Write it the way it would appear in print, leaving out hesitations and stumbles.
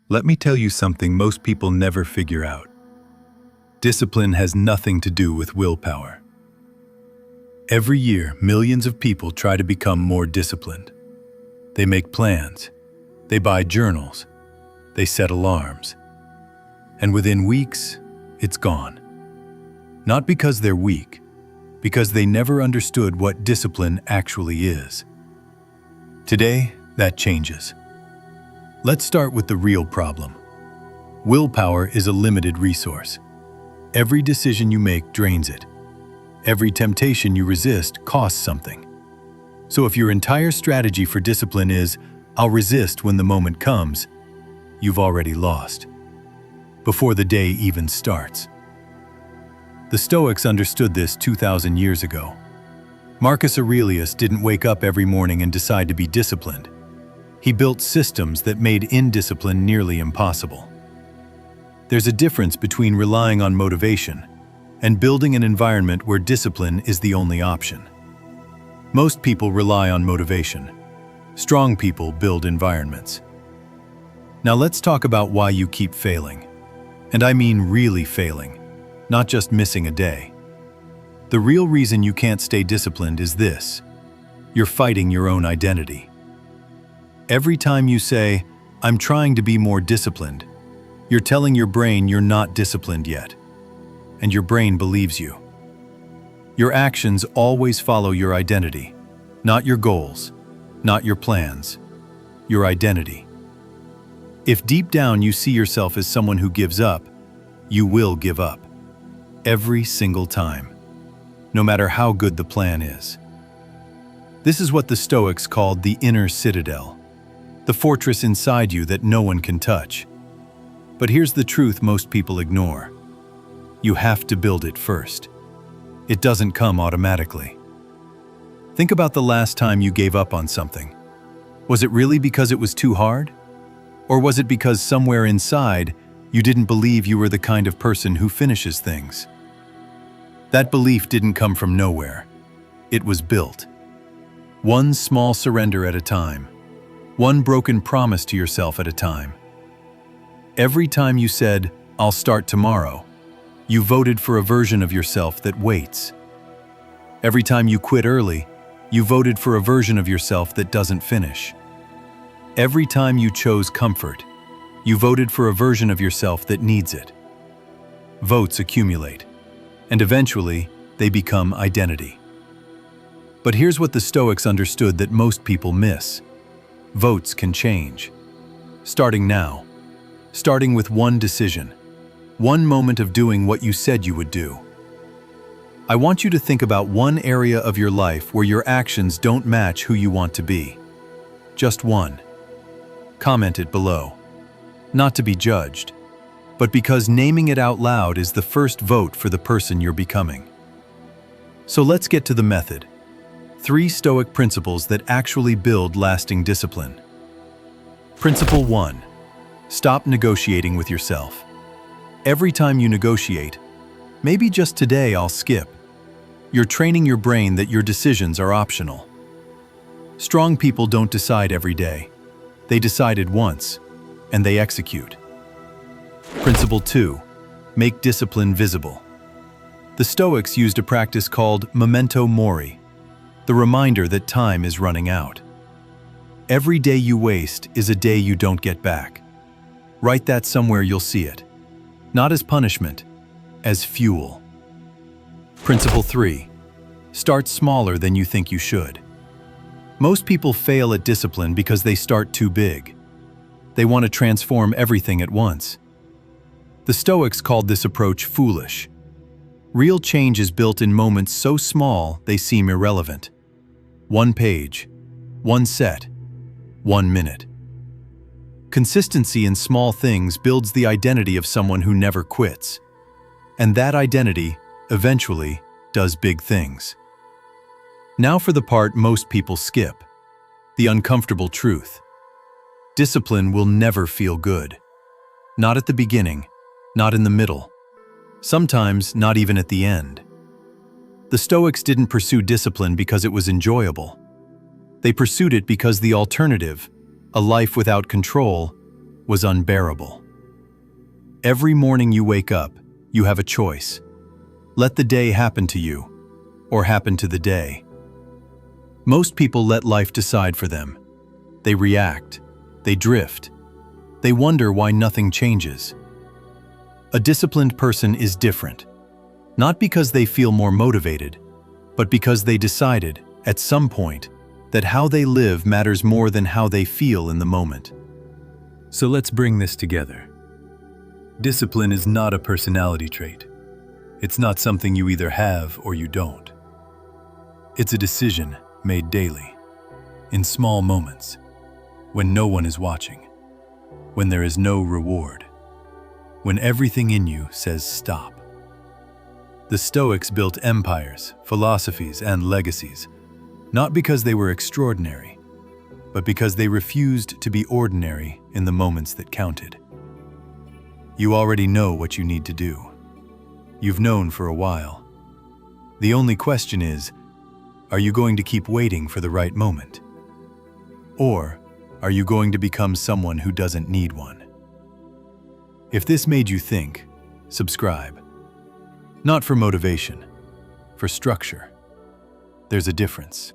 Let me tell you something most people never figure out. Discipline has nothing to do with willpower. Every year, millions of people try to become more disciplined. They make plans, they buy journals, they set alarms. And within weeks, it's gone. Not because they're weak, because they never understood what discipline actually is. Today, that changes. Let's start with the real problem. Willpower is a limited resource. Every decision you make drains it. Every temptation you resist costs something. So if your entire strategy for discipline is, "I'll resist when the moment comes," you've already lost. Before the day even starts. The Stoics understood this 2,000 years ago. Marcus Aurelius didn't wake up every morning and decide to be disciplined. He built systems that made indiscipline nearly impossible. There's a difference between relying on motivation and building an environment where discipline is the only option. Most people rely on motivation. Strong people build environments. Now let's talk about why you keep failing. And I mean really failing, not just missing a day. The real reason you can't stay disciplined is this: you're fighting your own identity. Every time you say, "I'm trying to be more disciplined," you're telling your brain you're not disciplined yet. And your brain believes you. Your actions always follow your identity, not your goals, not your plans, your identity. If deep down you see yourself as someone who gives up, you will give up. Every single time. No matter how good the plan is. This is what the Stoics called the inner citadel. The fortress inside you that no one can touch. But here's the truth most people ignore. You have to build it first. It doesn't come automatically. Think about the last time you gave up on something. Was it really because it was too hard? Or was it because somewhere inside, you didn't believe you were the kind of person who finishes things? That belief didn't come from nowhere. It was built. One small surrender at a time. One broken promise to yourself at a time. Every time you said, "I'll start tomorrow," you voted for a version of yourself that waits. Every time you quit early, you voted for a version of yourself that doesn't finish. Every time you chose comfort, you voted for a version of yourself that needs it. Votes accumulate, and eventually, they become identity. But here's what the Stoics understood that most people miss. Votes can change. Starting now. Starting with one decision. One moment of doing what you said you would do. I want you to think about one area of your life where your actions don't match who you want to be. Just one. Comment it below. Not to be judged, but because naming it out loud is the first vote for the person you're becoming. So let's get to the method. 3 Stoic principles that actually build lasting discipline. Principle 1. Stop negotiating with yourself. Every time you negotiate, maybe just today I'll skip, you're training your brain that your decisions are optional. Strong people don't decide every day. They decided once, and they execute. Principle 2. Make discipline visible. The Stoics used a practice called memento mori, the reminder that time is running out. Every day you waste is a day you don't get back. Write that somewhere you'll see it. Not as punishment, as fuel. Principle 3. Start smaller than you think you should. Most people fail at discipline because they start too big. They want to transform everything at once. The Stoics called this approach foolish. Real change is built in moments so small they seem irrelevant. 1 page, 1 set, 1 minute. Consistency in small things builds the identity of someone who never quits. And that identity, eventually, does big things. Now for the part most people skip. The uncomfortable truth. Discipline will never feel good. Not at the beginning, not in the middle. Sometimes not even at the end. The Stoics didn't pursue discipline because it was enjoyable. They pursued it because the alternative, a life without control, was unbearable. Every morning you wake up, you have a choice. Let the day happen to you, or happen to the day. Most people let life decide for them. They react, they drift, they wonder why nothing changes. A disciplined person is different, not because they feel more motivated, but because they decided, at some point, that how they live matters more than how they feel in the moment. So let's bring this together. Discipline is not a personality trait. It's not something you either have or you don't. It's a decision made daily, in small moments, when no one is watching, when there is no reward, when everything in you says stop. The Stoics built empires, philosophies, and legacies, not because they were extraordinary, but because they refused to be ordinary in the moments that counted. You already know what you need to do. You've known for a while. The only question is, are you going to keep waiting for the right moment? Or are you going to become someone who doesn't need one? If this made you think, subscribe. Not for motivation, for structure. There's a difference.